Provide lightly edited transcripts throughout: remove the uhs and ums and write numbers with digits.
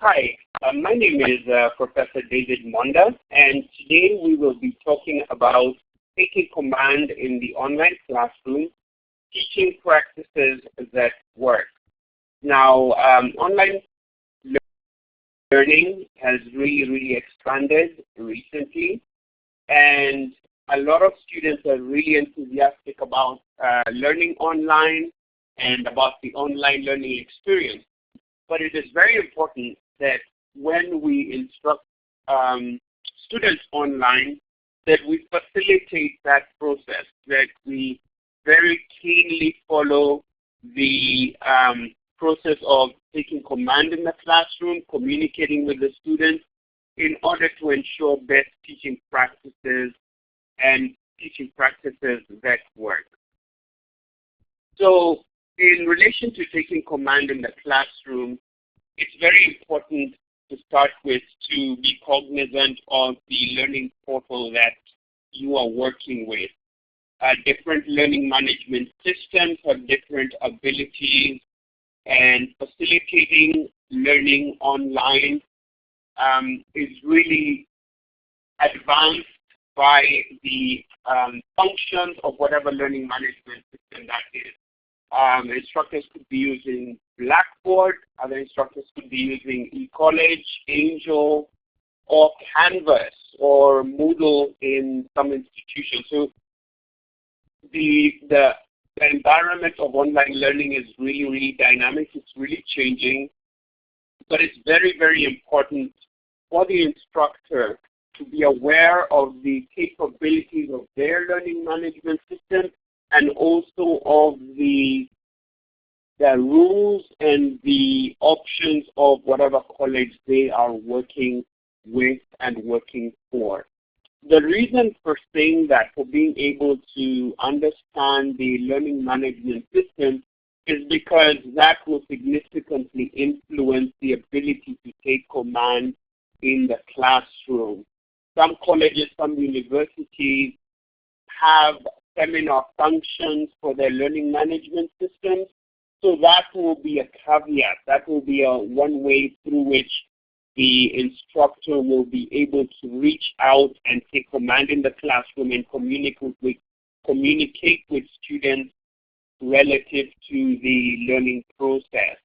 Hi, my name is Professor David Monda, and today we will be talking about taking command in the online classroom, teaching practices that work. Now, online learning has really expanded recently, and a lot of students are really enthusiastic about learning online and about the online learning experience. But it is very important that when we instruct students online, that we facilitate that process, that we very keenly follow the process of taking command in the classroom, communicating with the students in order to ensure best teaching practices and teaching practices that work. So in relation to taking command in the classroom, it's very important to start with to be cognizant of the learning portal that you are working with. Different learning management systems have different abilities, and facilitating learning online is really advanced by the functions of whatever learning management system that is. Instructors could be using Blackboard, other instructors could be using eCollege, Angel, or Canvas, or Moodle in some institutions. So the environment of online learning is really dynamic, it's really changing, but it's very important for the instructor to be aware of the capabilities of their learning management system and also of the rules and the options of whatever college they are working with and working for. The reason for saying that, for being able to understand the learning management system, is because that will significantly influence the ability to take command in the classroom. Some colleges, some universities have seminar functions for their learning management systems. So that will be a caveat. That will be one way through which the instructor will be able to reach out and take command in the classroom and communicate with students relative to the learning process.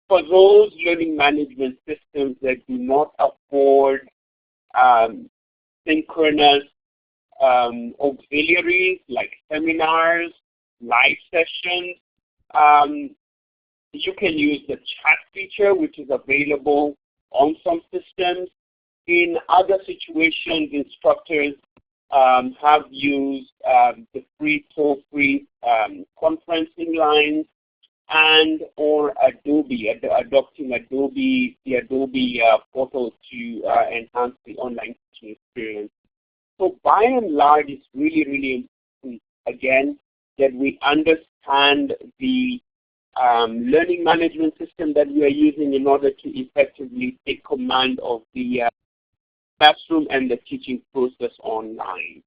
For those learning management systems that do not afford synchronous auxiliaries like seminars, live sessions, you can use the chat feature, which is available on some systems. In other situations, instructors have used the free toll-free conferencing lines and or Adobe, adopting the Adobe portal to enhance the online teaching experience. So by and large, it's really important, again, that we understand the learning management system that we are using in order to effectively take command of the classroom and the teaching process online.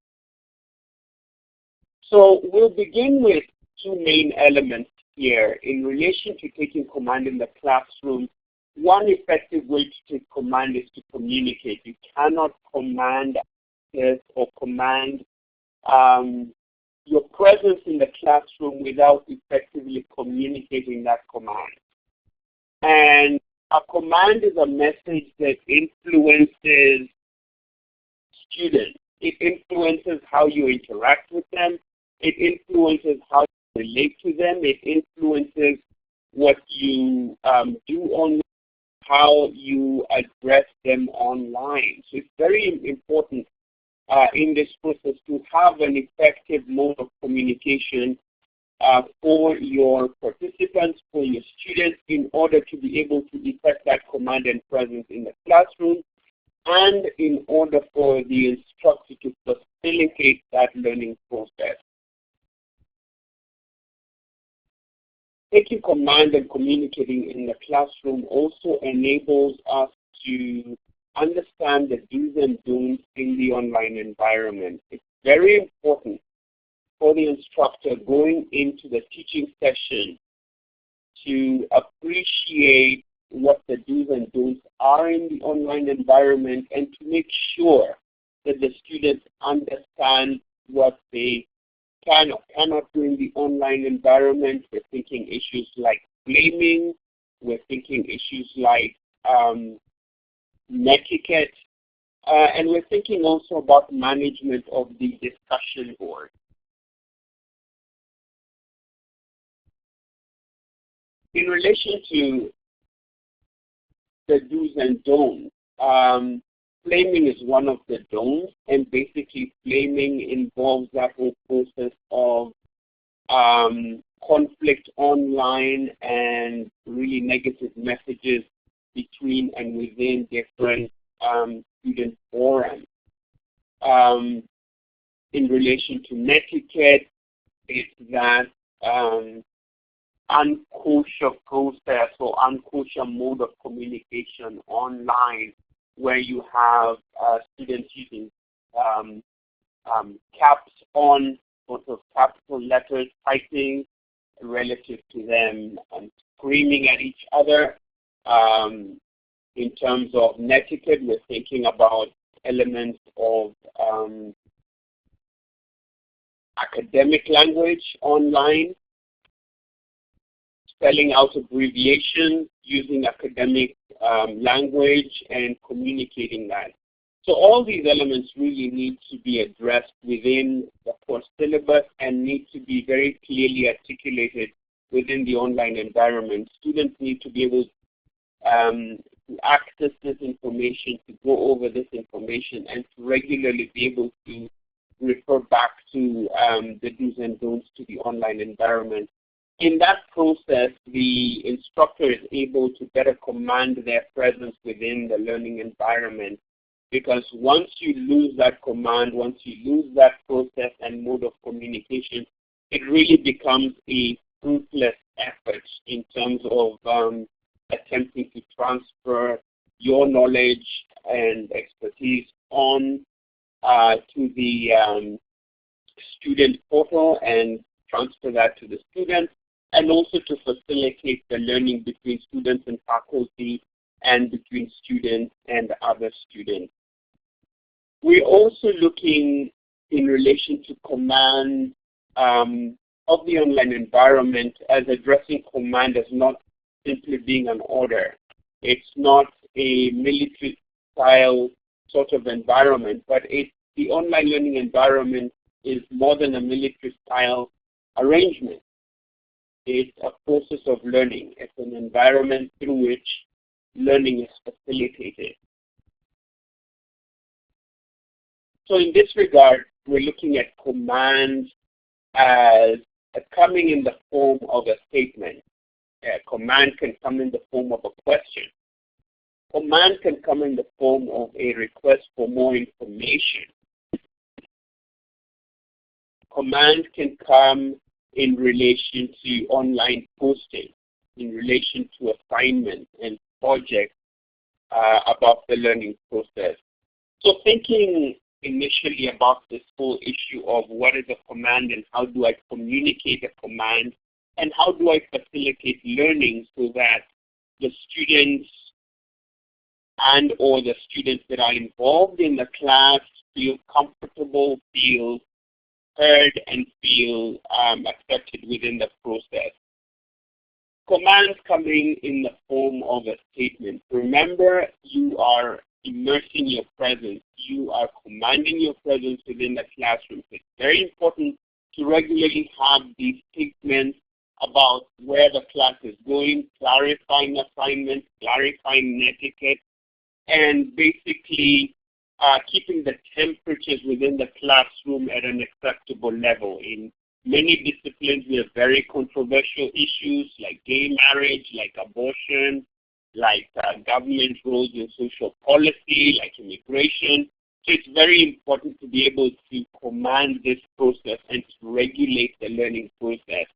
So we'll begin with two main elements here in relation to taking command in the classroom. One effective way to take command is to communicate. You cannot command or command your presence in the classroom without effectively communicating that command. And a command is a message that influences students. It influences how you interact with them. It influences how you relate to them. It influences what you do online, how you address them online. So it's very important in this process to have an effective mode of communication for your participants, for your students, in order to be able to effect that command and presence in the classroom, and in order for the instructor to facilitate that learning process. Taking command and communicating in the classroom also enables us to understand the do's and don'ts in the online environment. It's very important for the instructor going into the teaching session to appreciate what the do's and don'ts are in the online environment, and to make sure that the students understand what they can or cannot do in the online environment. We're thinking issues like blaming. We're thinking issues like netiquette. And we're thinking also about management of the discussion board. In relation to the do's and don'ts, flaming is one of the don'ts, and basically flaming involves that whole process of conflict online and really negative messages between and within different student forums. In relation to netiquette, it's that unkosher process or unkosher mode of communication online, where you have students using caps on, sort of capital letters typing relative to them screaming at each other. In terms of netiquette, we're thinking about elements of academic language online, spelling out abbreviations, using academic language, and communicating that. So all these elements really need to be addressed within the course syllabus and need to be very clearly articulated within the online environment. Students need to be able to access this information, to go over this information, and to regularly be able to refer back to the do's and don'ts to the online environment. In that process, the instructor is able to better command their presence within the learning environment, because once you lose that command, once you lose that process and mode of communication, it really becomes a fruitless effort in terms of attempting to transfer your knowledge and expertise on to the student portal and transfer that to the students, and also to facilitate the learning between students and faculty and between students and other students. We're also looking in relation to command of the online environment as addressing command as not simply being an order. It's not a military style sort of environment, but the online learning environment is more than a military style arrangement. It's a process of learning. It's an environment through which learning is facilitated. So in this regard, we're looking at command as coming in the form of a statement. Command can come in the form of a question. Command can come in the form of a request for more information. Command can come in relation to online posting, in relation to assignments and projects about the learning process. So thinking initially about this whole issue of what is a command and how do I communicate a command and how do I facilitate learning so that the students and or the students that are involved in the class feel comfortable, feel heard, and feel accepted within the process. Commands coming in the form of a statement. Remember, you are immersing your presence. You are commanding your presence within the classroom. It's very important to regularly have these statements about where the class is going, clarifying assignments, clarifying etiquette, and basically keeping the temperatures within the classroom at an acceptable level. In many disciplines, we have very controversial issues like gay marriage, like abortion, like government roles in social policy, like immigration. So it's very important to be able to command this process and to regulate the learning process.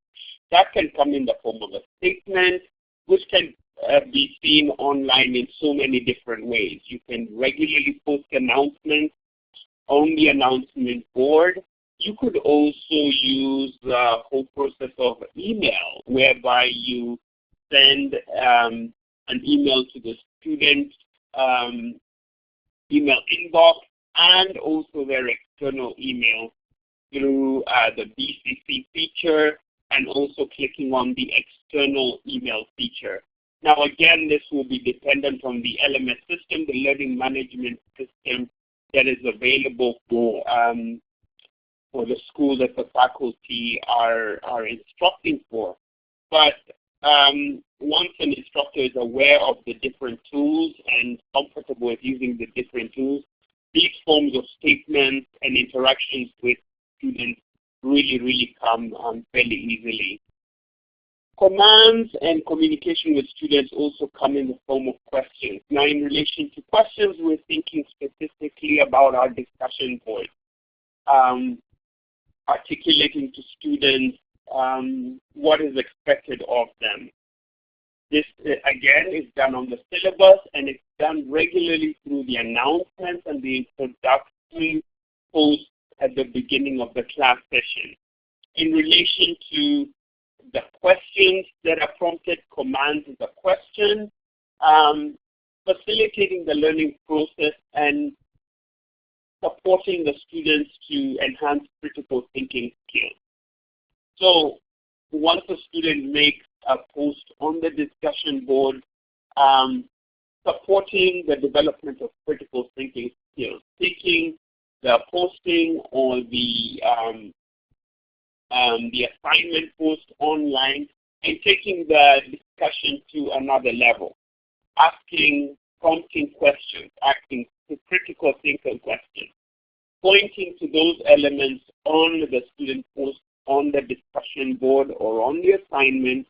That can come in the form of a statement, which can be seen online in so many different ways. You can regularly post announcements on the announcement board. You could also use the whole process of email, whereby you send an email to the student email inbox and also their external email through the BCC feature and also clicking on the external email feature. Now again, this will be dependent on the LMS system, the learning management system that is available for the school that the faculty are instructing for. But once an instructor is aware of the different tools and comfortable with using the different tools, these forms of statements and interactions with students really come fairly easily. Commands and communication with students also come in the form of questions. Now in relation to questions, we're thinking specifically about our discussion board, articulating to students what is expected of them. This, again, is done on the syllabus, and it's done regularly through the announcements and the introductory posts at the beginning of the class session. In relation to the questions that are prompted, commands is a question, facilitating the learning process and supporting the students to enhance critical thinking skills. So once a student makes a post on the discussion board, supporting the development of critical thinking skills, taking the posting or the assignment post online and taking the discussion to another level, asking prompting questions, asking critical thinking questions, pointing to those elements on the student post on the discussion board or on the assignment,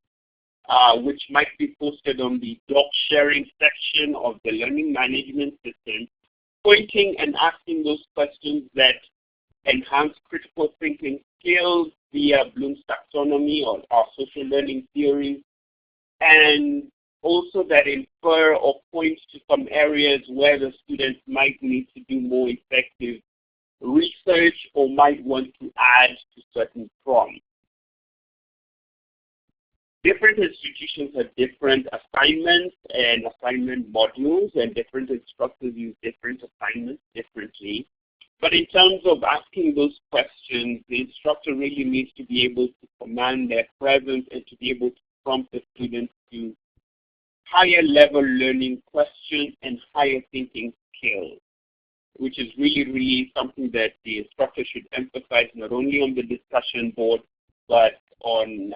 which might be posted on the doc sharing section of the learning management system, pointing and asking those questions that enhance critical thinking skills via Bloom's taxonomy or our social learning theory, and also that infer or point to some areas where the students might need to do more effective research or might want to add to certain prompts. Different institutions have different assignments and assignment modules, and different instructors use different assignments differently. But in terms of asking those questions, the instructor really needs to be able to command their presence and to be able to prompt the students to higher level learning questions and higher thinking skills, which is really something that the instructor should emphasize not only on the discussion board, but on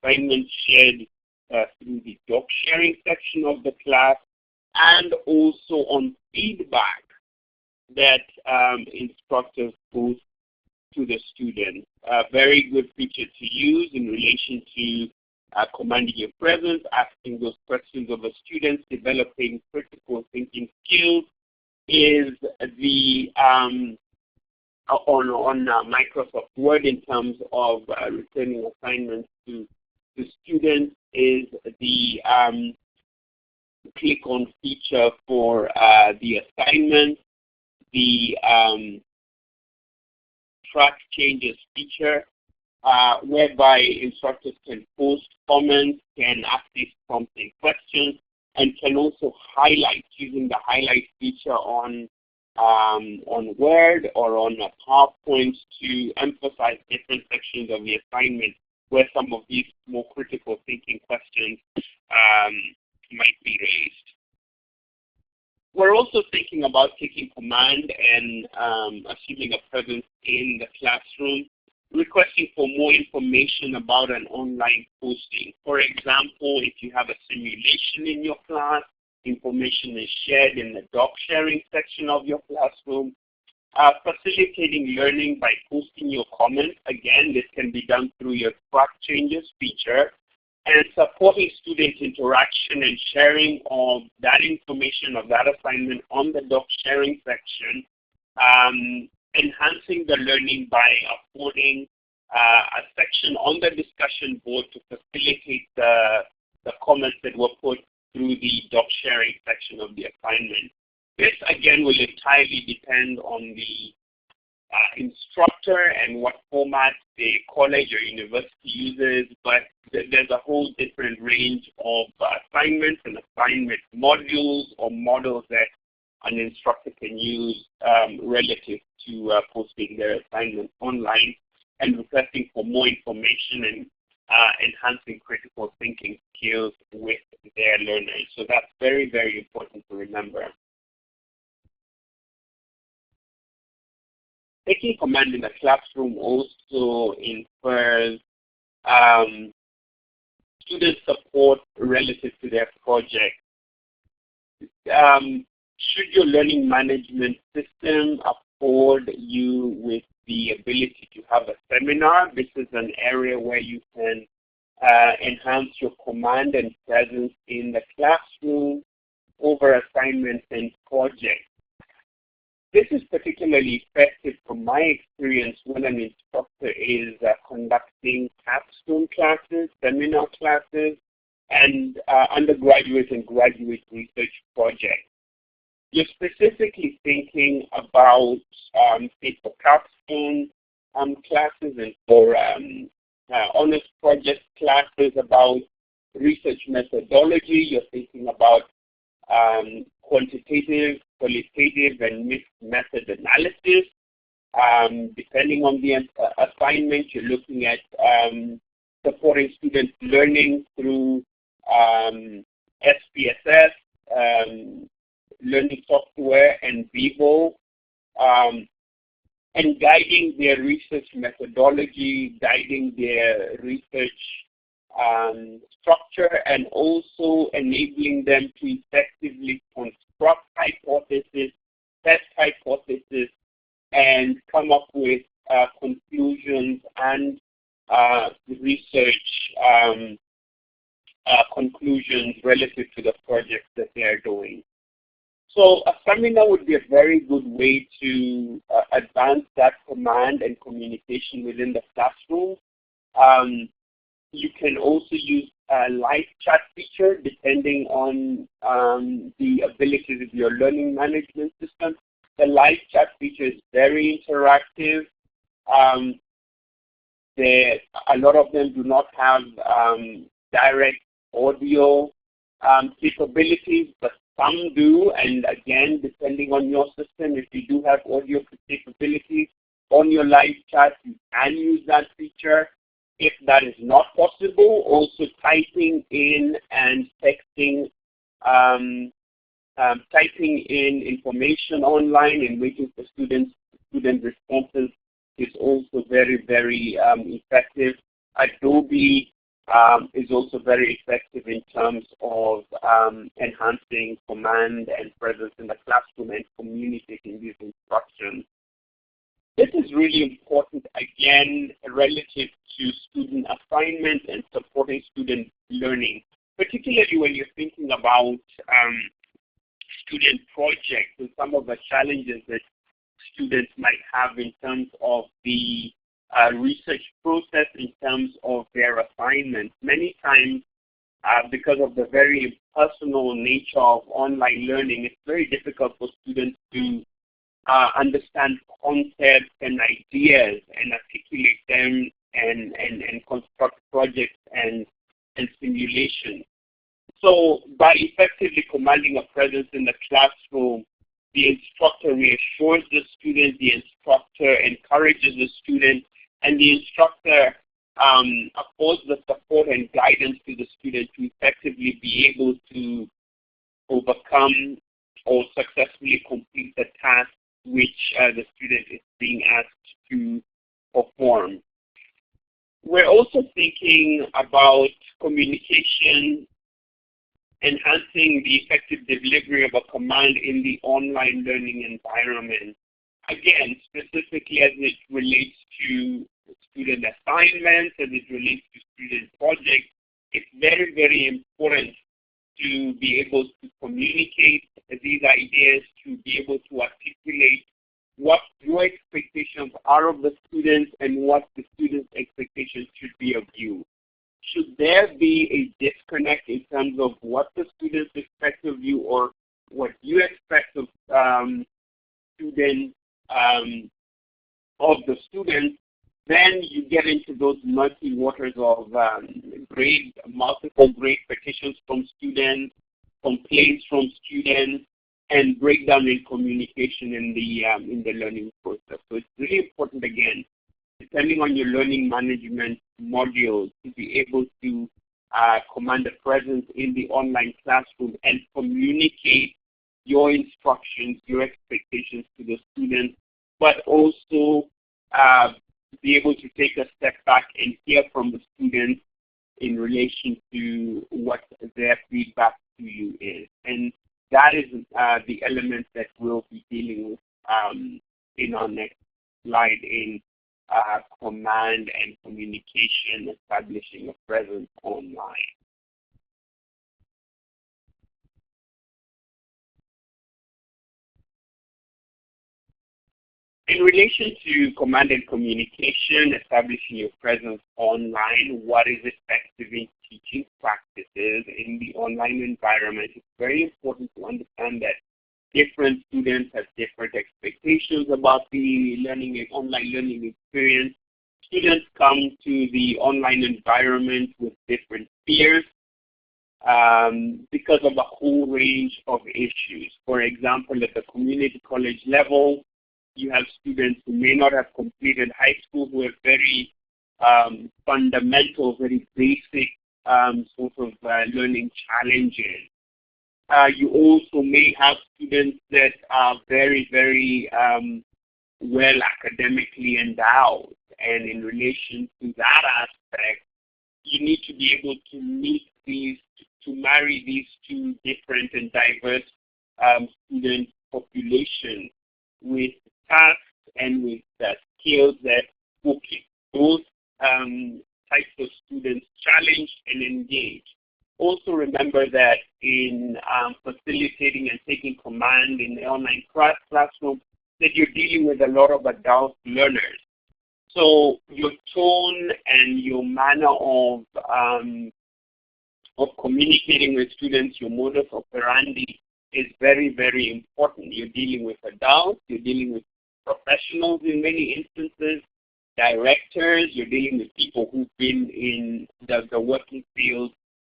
assignments shared through the doc sharing section of the class, and also on feedback that instructors post to the students. A very good feature to use in relation to commanding your presence, asking those questions of the students, developing critical thinking skills is the on Microsoft Word in terms of returning assignments to students is the click on feature for the assignment, the track changes feature, whereby instructors can post comments, can ask these prompting questions, and can also highlight using the highlight feature on Word or on a PowerPoint to emphasize different sections of the assignment where some of these more critical thinking questions might be raised. We're also thinking about taking command and assuming a presence in the classroom, requesting for more information about an online posting. For example, if you have a simulation in your class, information is shared in the doc sharing section of your classroom. Facilitating learning by posting your comments. Again, this can be done through your track changes feature. And supporting student interaction and sharing of that information of that assignment on the doc sharing section. Enhancing the learning by affording a section on the discussion board to facilitate the comments that were put through the doc sharing section of the assignment. This again will entirely depend on the instructor and what format the college or university uses, but there's a whole different range of assignments and assignment modules or models that an instructor can use relative to posting their assignments online and requesting for more information and enhancing critical thinking skills with their learners. So that's very, very important to remember. Taking command in the classroom also infers student support relative to their project. Should your learning management system afford you with the ability to have a seminar, this is an area where you can enhance your command and presence in the classroom over assignments and projects. This is particularly effective from my experience when an instructor is conducting capstone classes, seminar classes, and undergraduate and graduate research projects. You're specifically thinking about, say, for capstone classes and for honors project classes about research methodology. You're thinking about quantitative, qualitative, and mixed method analysis. Depending on the assignment, you're looking at supporting students learning through SPSS, learning software, and Vivo, and guiding their research methodology, guiding their research structure, and also enabling them to effectively construct hypotheses, test hypotheses, and come up with conclusions and research conclusions relative to the projects that they are doing. So a seminar would be a very good way to advance that command and communication within the classroom. You can also use a live chat feature depending on the abilities of your learning management system. The live chat feature is very interactive. A lot of them do not have direct audio capabilities, but some do, and again, depending on your system, if you do have audio capabilities on your live chat, you can use that feature. If that is not possible, also typing in and texting, typing in information online and waiting for student responses is also very, very effective. Adobe is also very effective in terms of enhancing command and presence in the classroom and communicating these instructions. This is really important, again, relative to student assignment and supporting student learning, particularly when you're thinking about student projects and some of the challenges that students might have in terms of the research process, in terms of their assignments. Many times, because of the very personal nature of online learning, it's very difficult for students to understand concepts and ideas and articulate them and construct projects and simulations. So by effectively commanding a presence in the classroom, the instructor reassures the student, the instructor encourages the student, and the instructor affords the support and guidance to the student to effectively be able to overcome or successfully complete the task which the student is being asked to perform. We're also thinking about communication, enhancing the effective delivery of a command in the online learning environment. Again, specifically as it relates to student assignments, as it relates to student projects, it's very, very important to be able to communicate these ideas, to be able to articulate what your expectations are of the students and what the students' expectations should be of you. Should there be a disconnect in terms of what the students expect of you or what you expect of students, of the students, then you get into those murky waters of multiple grade petitions from students, complaints from students, and breakdown in communication in the learning process. So it's really important, again, depending on your learning management modules, to be able to command a presence in the online classroom and communicate your instructions, your expectations to the students, but also be able to take a step back and hear from the students in relation to what their feedback to you is. And that is the element that we'll be dealing with in our next slide in command and communication, establishing a presence online. In relation to command and communication, establishing your presence online, what is effective in teaching practices in the online environment? It's very important to understand that different students have different expectations about the online learning experience. Students come to the online environment with different fears because of a whole range of issues. For example, at the community college level, you have students who may not have completed high school, who have very fundamental, very basic sort of learning challenges. You also may have students that are very, very well academically endowed. And in relation to that aspect, you need to be able to meet these, to marry these two different and diverse student populations with tasks and with skills that, okay, those types of students challenge and engage. Also remember that in facilitating and taking command in the online classroom, that you're dealing with a lot of adult learners. So your tone and your manner of communicating with students, your modus operandi is very, very important. You're dealing with adults, you're dealing with professionals in many instances, directors, you're dealing with people who've been in the working field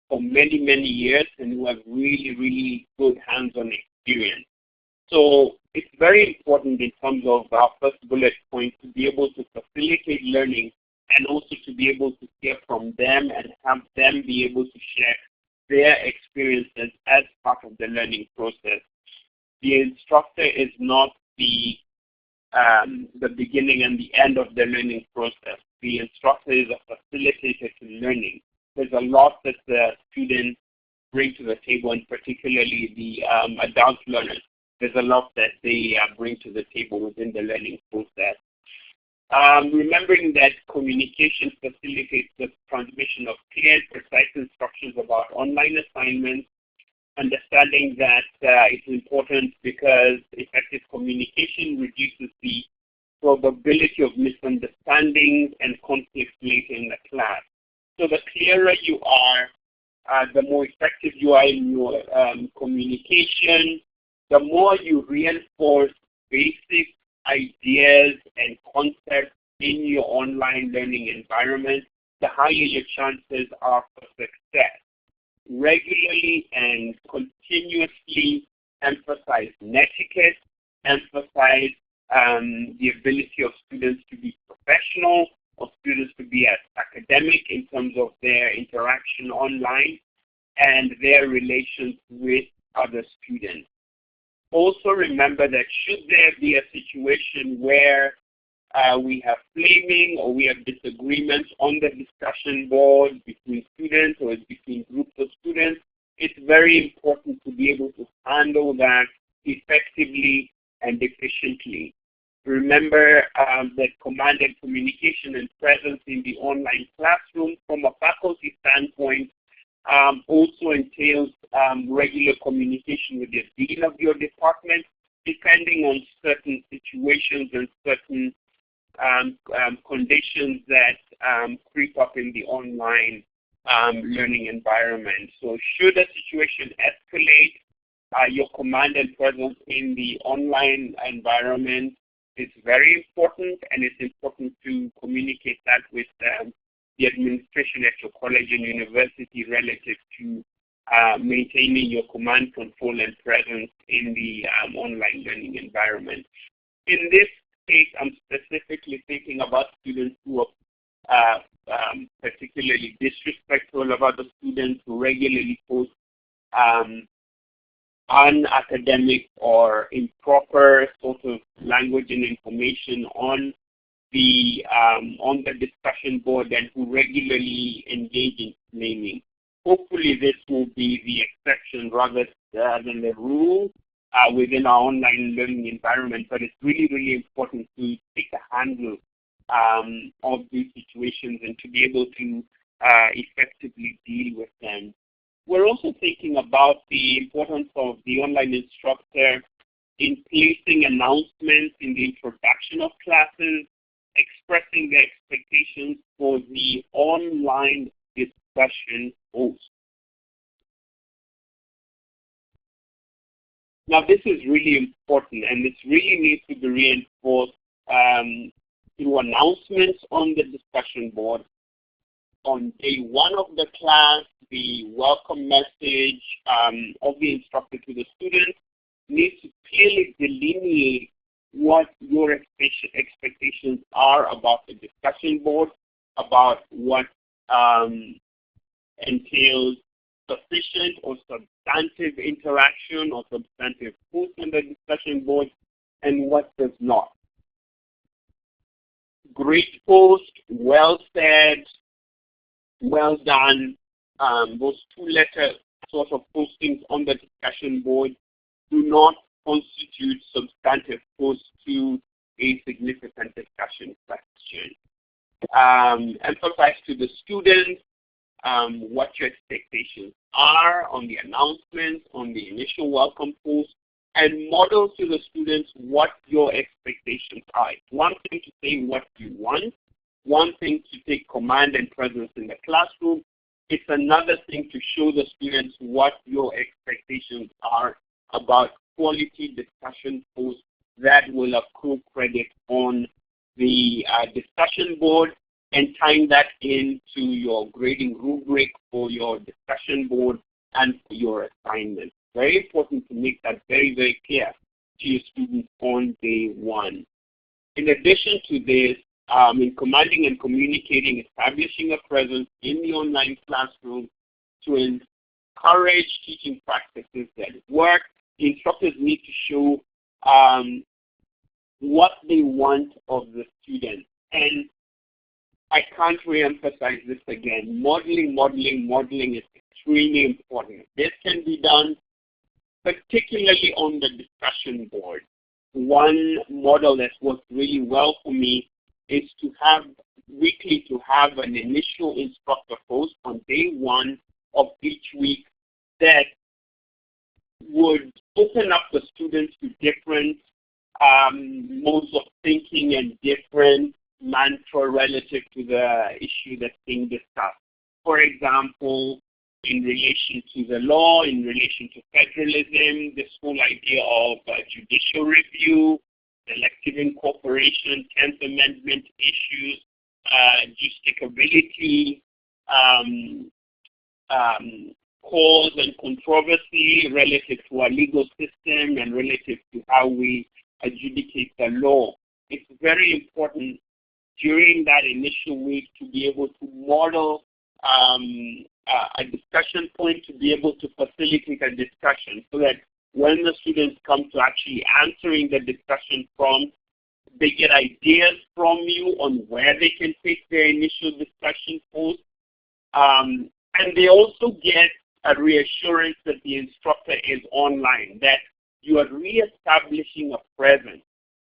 for many, many years and who have really, really good hands-on experience. So it's very important in terms of our first bullet point to be able to facilitate learning and also to be able to hear from them and have them be able to share their experiences as part of the learning process. The instructor is not the beginning and the end of the learning process. The instructor is a facilitator to learning. There's a lot that the students bring to the table, and particularly the adult learners. There's a lot that they bring to the table within the learning process. Remembering that communication facilitates the transmission of clear, precise instructions about online assignments, understanding that it's important because effective communication reduces the probability of misunderstandings and conflicts later in the class. So the clearer you are, the more effective you are in your communication, the more you reinforce basic ideas and concepts in your online learning environment, the higher your chances are for success. Regularly and continuously emphasize netiquette, emphasize the ability of students to be professional, of students to be academic in terms of their interaction online and their relations with other students. Also remember that should there be a situation where we have flaming or we have disagreements on the discussion board between students or between groups of students, it's very important to be able to handle that effectively and efficiently. Remember that command and communication and presence in the online classroom from a faculty standpoint also entails regular communication with the dean of your department, depending on certain situations and certain conditions that creep up in the online learning environment. So should a situation escalate, your command and presence in the online environment is very important, and it's important to communicate that with the administration at your college and university relative to maintaining your command, control, and presence in the online learning environment. In this case, I'm specifically thinking about students who are particularly disrespectful of other students, who regularly post unacademic or improper sort of language and information on the discussion board, and who regularly engage in naming. Hopefully this will be the exception rather than the rule within our online learning environment, but it's really, really important to take a handle of these situations and to be able to effectively deal with them. We're also thinking about the importance of the online instructor in placing announcements in the introduction of classes, expressing their expectations for the online discussion host. Now, this is really important, and this really needs to be reinforced through announcements on the discussion board. On day one of the class, the welcome message of the instructor to the students needs to clearly delineate what your expectations are about the discussion board, about what entails sufficient or substantive interaction or substantive post on the discussion board, and what does not. Great post, well said, well done, those two-letter sort of postings on the discussion board do not constitute substantive posts to a significant discussion question. Emphasize to the students what your expectations are on the announcements, on the initial welcome post, and model to the students what your expectations are. It's one thing to say what you want, one thing to take command and presence in the classroom. It's another thing to show the students what your expectations are about quality discussion posts that will accrue credit on the discussion board, and tying that into your grading rubric for your discussion board and for your assignment. Very important to make that very, very clear to your students on day one. In addition to this, in commanding and communicating, establishing a presence in the online classroom to encourage teaching practices that work, the instructors need to show what they want of the students. And I can't re-emphasize this again. Modeling is extremely important. This can be done particularly on the discussion board. One model that's worked really well for me is to have an initial instructor post on day one of each week that would open up the students to different modes of thinking and different mantra relative to the issue that's being discussed. For example, in relation to the law, in relation to federalism, this whole idea of judicial review, selective incorporation, 10th Amendment issues, justicability, cause and controversy relative to our legal system and relative to how we adjudicate the law. It's very important during that initial week to be able to model a discussion point, to be able to facilitate a discussion so that when the students come to actually answering the discussion prompt, they get ideas from you on where they can take their initial discussion post. And they also get a reassurance that the instructor is online, that you are reestablishing a presence.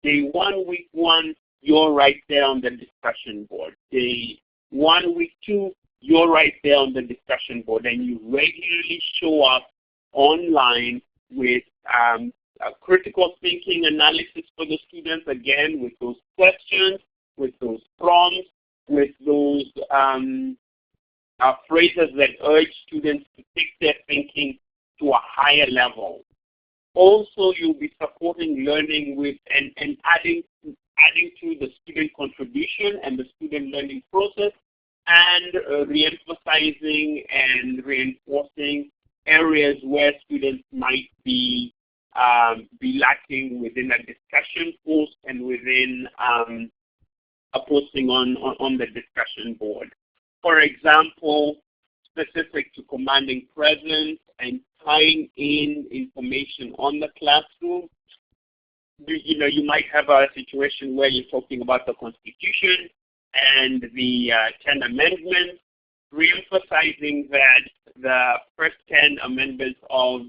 Day one, week one, you're right there on the discussion board. Day one, week two, you're right there on the discussion board, and you regularly show up online with a critical thinking analysis for the students, again, with those questions, with those prompts, with those phrases that urge students to take their thinking to a higher level. Also, you'll be supporting learning with and adding to the student contribution and the student learning process, and re-emphasizing and reinforcing areas where students might be lacking within a discussion post and within a posting on the discussion board. For example, specific to commanding presence and tying in information on the classroom, you might have a situation where you're talking about the Constitution and the 10 amendments, re-emphasizing that the first 10 amendments of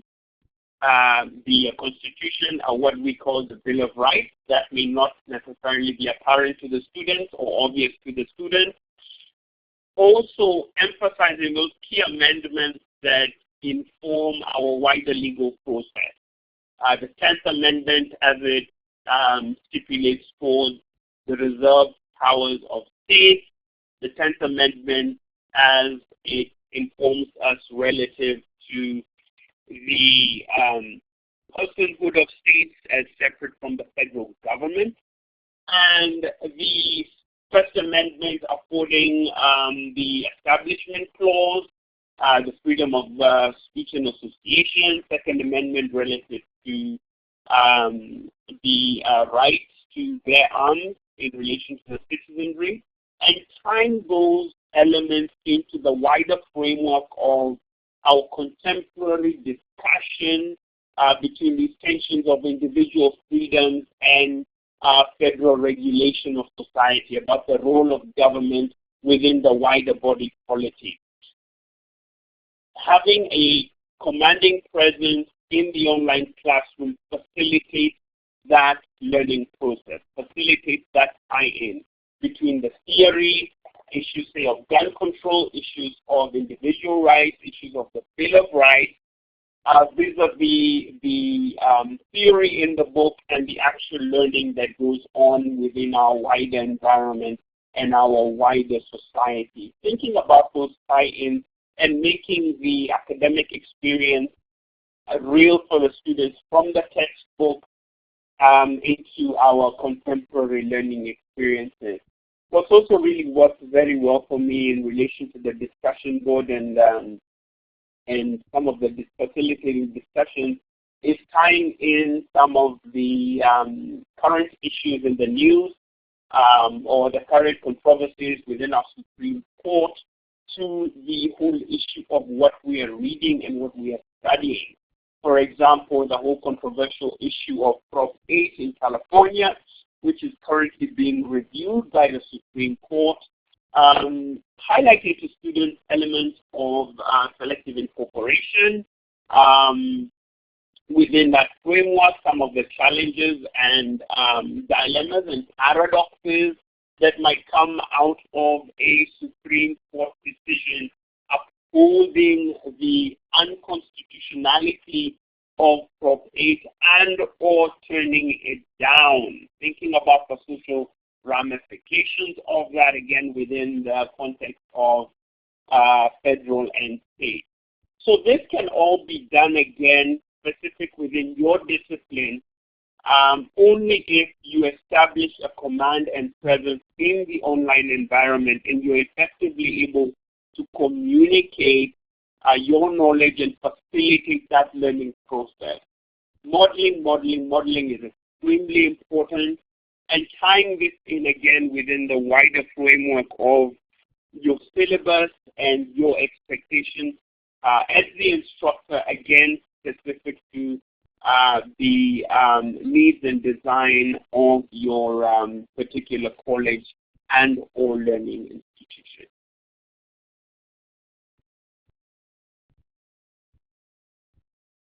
the Constitution are what we call the Bill of Rights. That may not necessarily be apparent to the students or obvious to the students. Also emphasizing those key amendments that inform our wider legal process. The 10th Amendment, as it stipulates for the reserved powers of states, the 10th Amendment as it informs us relative to the personhood of states as separate from the federal government, and the First Amendment affording the Establishment Clause, the freedom of speech and association, Second Amendment relative to the rights to bear arms in relation to the citizenry, and tying those elements into the wider framework of our contemporary discussion between these tensions of individual freedoms and federal regulation of society, about the role of government within the wider body politic. Having a commanding presence in the online classroom facilitates that learning process, facilitates that tie-in between the theory, issues, say, of gun control, issues of individual rights, issues of the Bill of Rights, vis-a-vis the theory in the book and the actual learning that goes on within our wider environment and our wider society. Thinking about those tie-ins and making the academic experience real for the students from the textbook into our contemporary learning experiences. What's also really worked very well for me in relation to the discussion board and some of the facilitating discussions is tying in some of the current issues in the news or the current controversies within our Supreme Court to the whole issue of what we are reading and what we are studying. For example, the whole controversial issue of Prop 8 in California, which is currently being reviewed by the Supreme Court, highlighting to students elements of selective incorporation. Within that framework, some of the challenges and dilemmas and paradoxes that might come out of a Supreme Court decision upholding the unconstitutionality of Prop 8 and or turning it down, thinking about the social ramifications of that, again, within the context of federal and state. So this can all be done, again, specific within your discipline, only if you establish a command and presence in the online environment and you're effectively able to communicate your knowledge and facilitate that learning process. Modeling is extremely important, and tying this in again within the wider framework of your syllabus and your expectations as the instructor, again, specific to the needs and design of your particular college and or learning institution.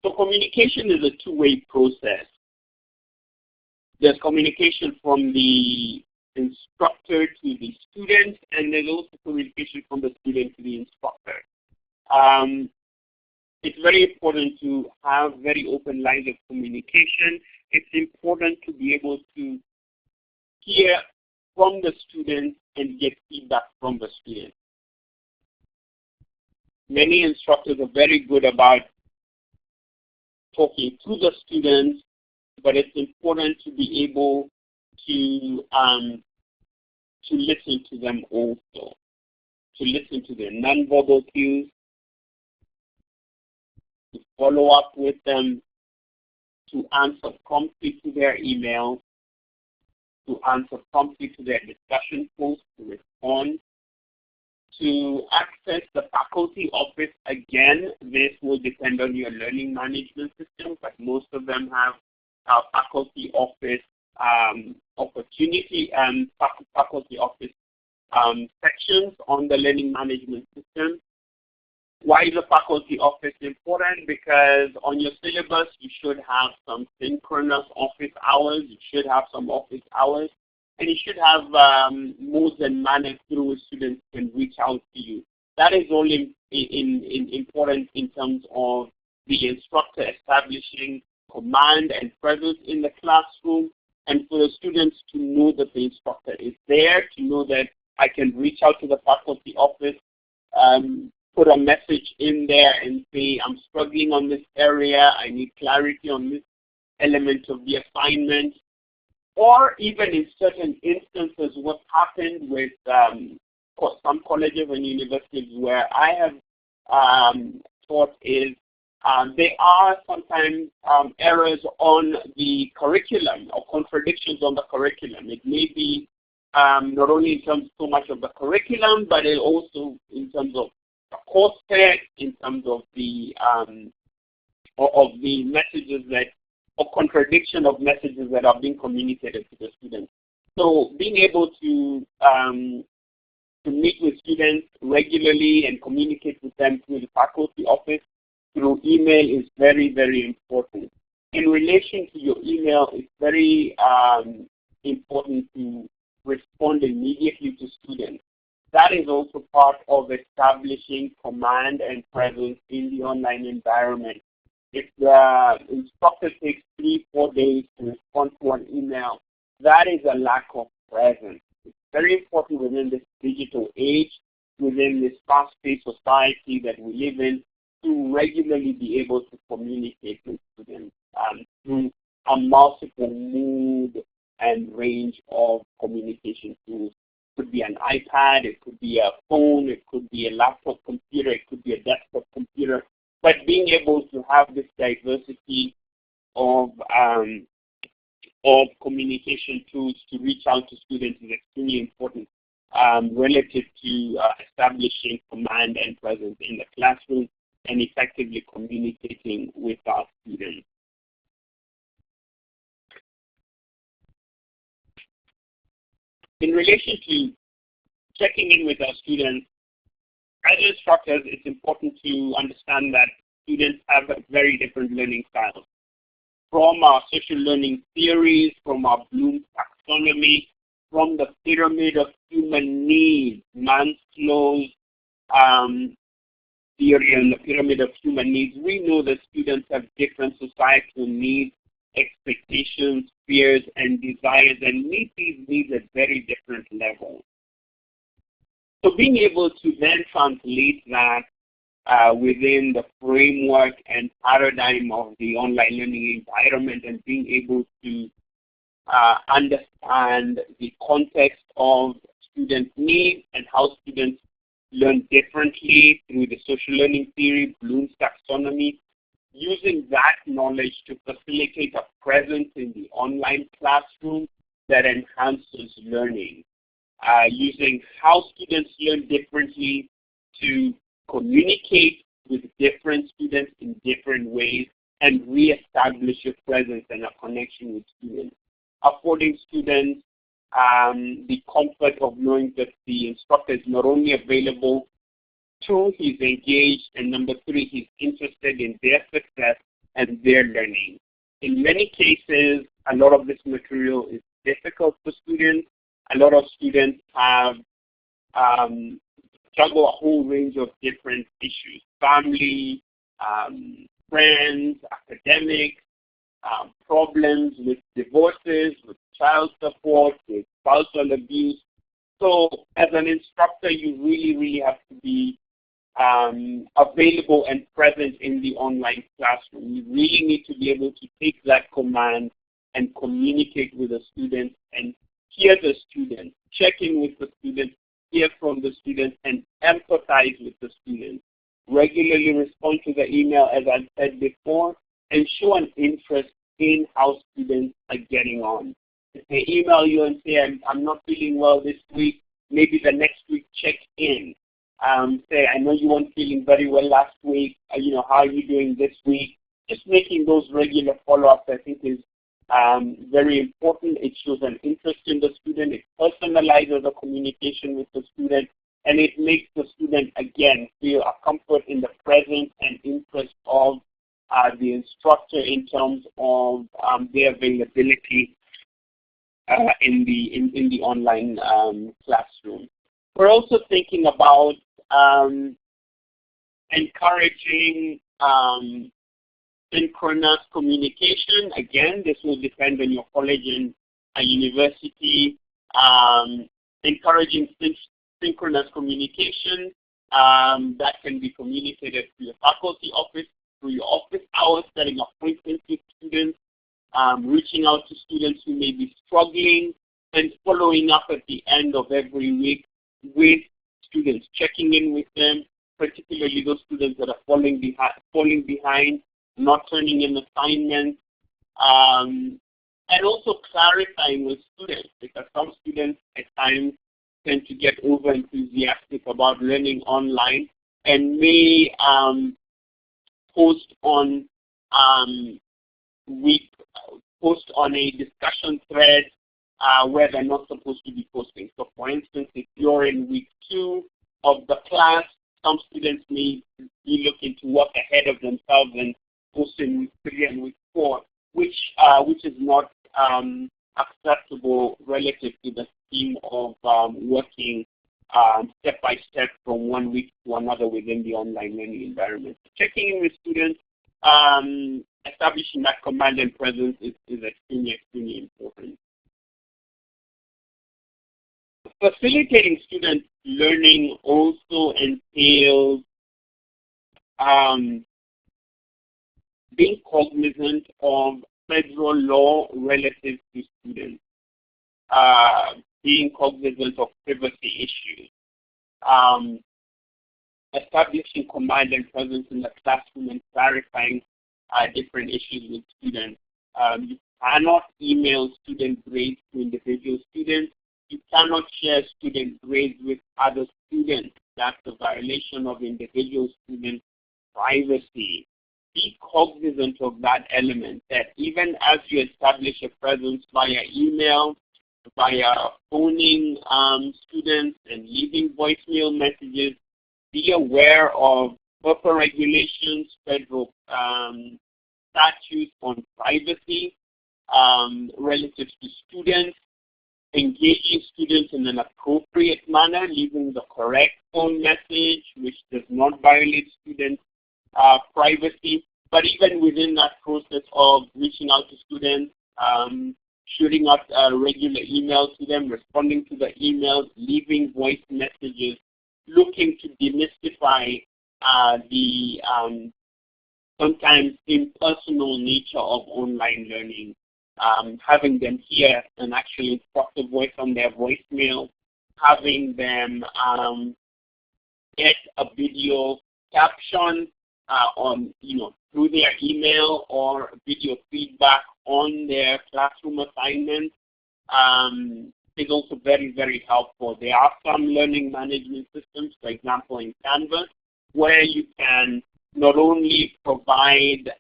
So communication is a two-way process. There's communication from the instructor to the student, and there's also communication from the student to the instructor. It's very important to have very open lines of communication. It's important to be able to hear from the student and get feedback from the student. Many instructors are very good about talking to the students, but it's important to be able to listen to them also, to listen to their nonverbal cues, to follow up with them, to answer promptly to their emails, to answer promptly to their discussion posts, to respond, to access the faculty office. Again, this will depend on your learning management system, but most of them have faculty office opportunity and faculty office sections on the learning management system. Why is the faculty office important? Because on your syllabus, you should have some synchronous office hours, you should have some office hours, and you should have modes and manners through which students can reach out to you. That is only important in terms of the instructor establishing command and presence in the classroom, and for the students to know that the instructor is there, to know that I can reach out to the faculty office, put a message in there and say, I'm struggling on this area, I need clarity on this element of the assignment. Or even in certain instances, what happened with some colleges and universities where I have taught is there are sometimes errors on the curriculum or contradictions on the curriculum. It may be not only in terms so much of the curriculum, but it also in terms of the course text, in terms of the messages that, or contradiction of messages that are being communicated to the students. So being able to meet with students regularly and communicate with them through the faculty office, through email is very, very important. In relation to your email, it's very important to respond immediately to students. That is also part of establishing command and presence in the online environment. If the instructor takes 3-4 days to respond to an email, that is a lack of presence. It's very important within this digital age, within this fast-paced society that we live in, to regularly be able to communicate with students through a multiple mood and range of communication tools. It could be an iPad, it could be a phone, it could be a laptop computer, it could be a desktop computer. But being able to have this diversity of communication tools to reach out to students is extremely important relative to establishing command and presence in the classroom and effectively communicating with our students. In relation to checking in with our students, as instructors, it's important to understand that students have very different learning styles. From our social learning theories, from our Bloom's taxonomy, from the pyramid of human needs, Maslow's theory and the pyramid of human needs, we know that students have different societal needs, expectations, fears, and desires, and meet these needs at very different levels. So being able to then translate that within the framework and paradigm of the online learning environment and being able to understand the context of student needs and how students learn differently through the social learning theory, Bloom's taxonomy, using that knowledge to facilitate a presence in the online classroom that enhances learning. Using how students learn differently to communicate with different students in different ways and reestablish a presence and a connection with students. Affording students the comfort of knowing that the instructor is not only available, 2, he's engaged, and number 3, he's interested in their success and their learning. In many cases, a lot of this material is difficult for students. A lot of students have juggle a whole range of different issues: family, friends, academics, problems with divorces, with child support, with spousal abuse. So as an instructor, you really, really have to be available and present in the online classroom. You really need to be able to take that command and communicate with the students and hear the students, check in with the students, hear from the students, and empathize with the students. Regularly respond to the email, as I said before, and show an interest in how students are getting on. If they email you and say, I'm not feeling well this week, maybe the next week check in. Say, I know you weren't feeling very well last week. How are you doing this week? Just making those regular follow-ups, I think, is very important. It shows an interest in the student. It personalizes the communication with the student, and it makes the student, again, feel a comfort in the presence and interest of the instructor in terms of their availability in the online classroom. We're also thinking about encouraging synchronous communication. Again, this will depend on your college and university. Encouraging synchronous communication that can be communicated through your faculty office, through your office hours, setting appointments with students, reaching out to students who may be struggling, and following up at the end of every week with students, checking in with them, particularly those students that are falling behind, not turning in assignments, and also clarifying with students, because some students at times tend to get over enthusiastic about learning online and may post on a discussion thread where they're not supposed to be posting. So for instance, if you're in week 2 of the class, some students may be looking to work ahead of themselves and post in week 3 and week 4, which is not acceptable relative to the scheme of working step by step from one week to another within the online learning environment. Checking in with students, establishing that command and presence is extremely important. Facilitating student learning also entails being cognizant of federal law relative to students, being cognizant of privacy issues, establishing command and presence in the classroom and clarifying different issues with students. You cannot email student grades to individual students. You cannot share student grades with other students. That's a violation of individual student privacy. Be cognizant of that element, that even as you establish a presence via email, via phoning students and leaving voicemail messages, be aware of proper regulations, federal statutes on privacy relative to students, engaging students in an appropriate manner, leaving the correct phone message, which does not violate students' privacy. But even within that process of reaching out to students, shooting out regular emails to them, responding to the emails, leaving voice messages, looking to demystify the sometimes impersonal nature of online learning. Having them hear an actual instructive voice on their voicemail, having them get a video caption on, through their email or video feedback on their classroom assignments is also very, very helpful. There are some learning management systems, for example, in Canvas, where you can not only provide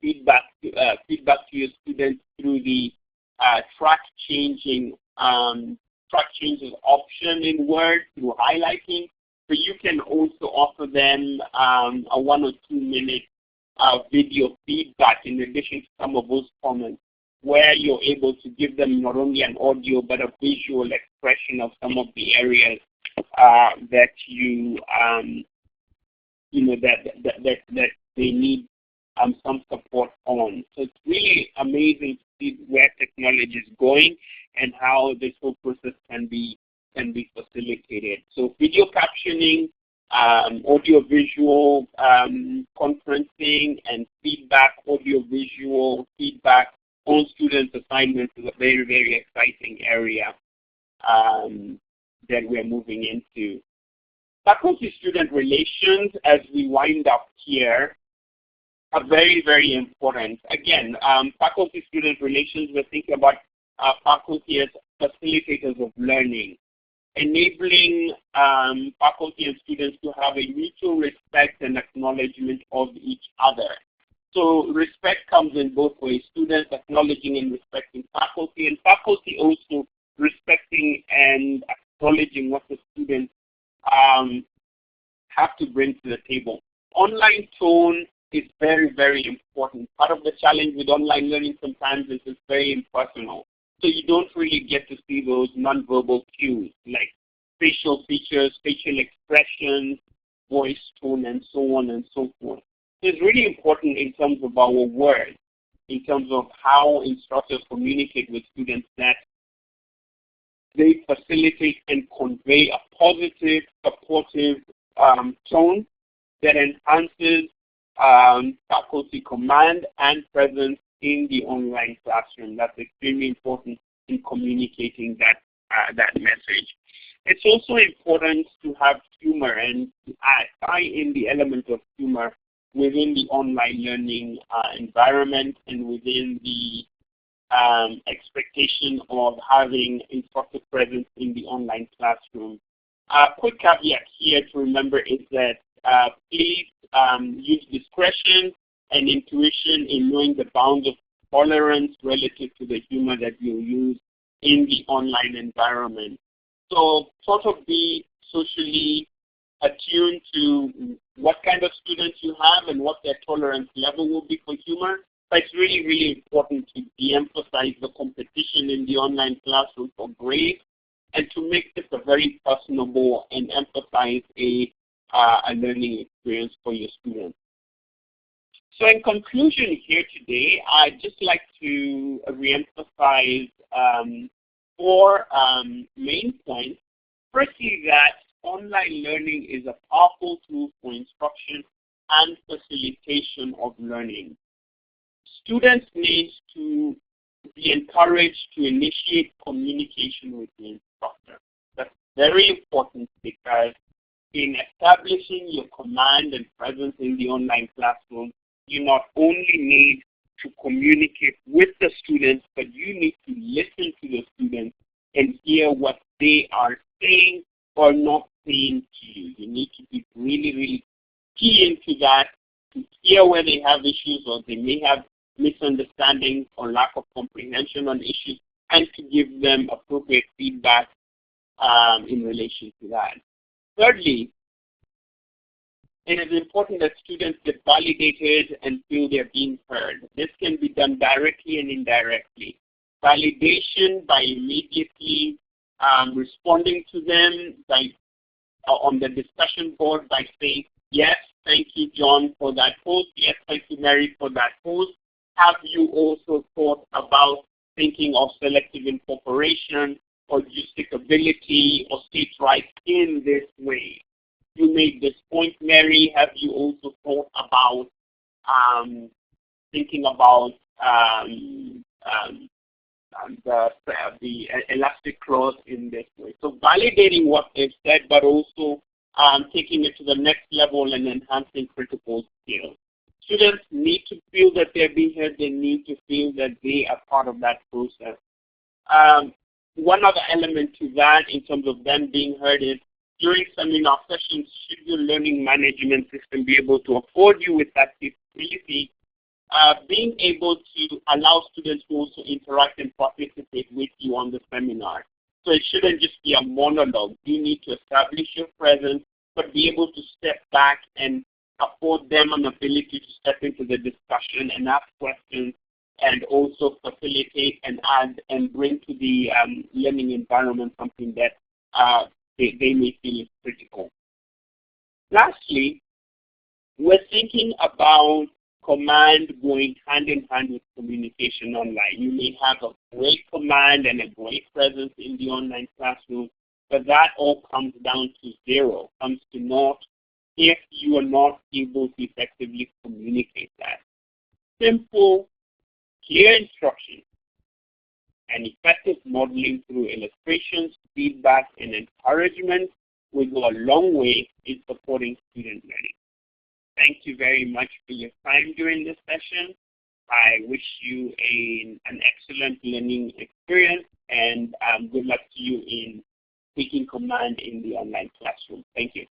feedback to your students through the track changes option in Word through highlighting, but you can also offer them a 1 or 2 minute video feedback in addition to some of those comments, where you're able to give them not only an audio but a visual expression of some of the areas that that they need some support on. So it's really amazing to see where technology is going and how this whole process can be facilitated. So video captioning audiovisual conferencing and feedback, audiovisual feedback on students' assignments is a very, very exciting area that we're moving into. Faculty-student relations, as we wind up here, are very, very important. Again, faculty-student relations, we're thinking about faculty as facilitators of learning, enabling faculty and students to have a mutual respect and acknowledgement of each other. So respect comes in both ways, students acknowledging and respecting faculty, and faculty also respecting and acknowledging what the students have to bring to the table. Online tone is very, very important. Part of the challenge with online learning sometimes is it's very impersonal. So you don't really get to see those nonverbal cues like facial features, facial expressions, voice tone, and so on and so forth. So it's really important in terms of our words, in terms of how instructors communicate with students, that they facilitate and convey a positive, supportive tone that enhances faculty command and presence in the online classroom. That's extremely important in communicating that message. It's also important to have humor and to tie in the element of humor within the online learning environment and within the expectation of having instructor presence in the online classroom. Quick caveat here to remember is that please use discretion and intuition in knowing the bounds of tolerance relative to the humor that you use in the online environment. So sort of be socially attuned to what kind of students you have and what their tolerance level will be for humor. But it's really, really important to de-emphasize the competition in the online classroom for grades and to make this a very personable and emphasize a learning experience for your students. So in conclusion here today, I'd just like to reemphasize 4 main points. Firstly, that online learning is a powerful tool for instruction and facilitation of learning. Students need to be encouraged to initiate communication with the instructor. That's very important because in establishing your command and presence in the online classroom, you not only need to communicate with the students, but you need to listen to the students and hear what they are saying or not saying to you. You need to be really, really key into that to hear where they have issues or they may have misunderstandings or lack of comprehension on issues, and to give them appropriate feedback in relation to that. Thirdly, it is important that students get validated and feel they're being heard. This can be done directly and indirectly. Validation by immediately responding to them by on the discussion board by saying, yes, thank you, John, for that post. Yes, thank you, Mary, for that post. Have you also thought about thinking of selective incorporation or usability or state rights in this way? You made this point, Mary. Have you also thought about thinking about the elastic clause in this way? So validating what they've said, but also taking it to the next level and enhancing critical skills. Students need to feel that they're being heard. They need to feel that they are part of that process. One other element to that in terms of them being heard is during seminar sessions, should your learning management system be able to afford you with that capability, being able to allow students to also interact and participate with you on the seminar. So it shouldn't just be a monologue. You need to establish your presence, but be able to step back and afford them an ability to step into the discussion and ask questions and also facilitate and add and bring to the learning environment something that they may feel is critical. Lastly, we're thinking about command going hand in hand with communication online. You may have a great command and a great presence in the online classroom, but that all comes down to zero, comes to naught if you are not able to effectively communicate that. Simple, clear instructions and effective modeling through illustrations, feedback, and encouragement will go a long way in supporting student learning. Thank you very much for your time during this session. I wish you an excellent learning experience, and good luck to you in taking command in the online classroom. Thank you.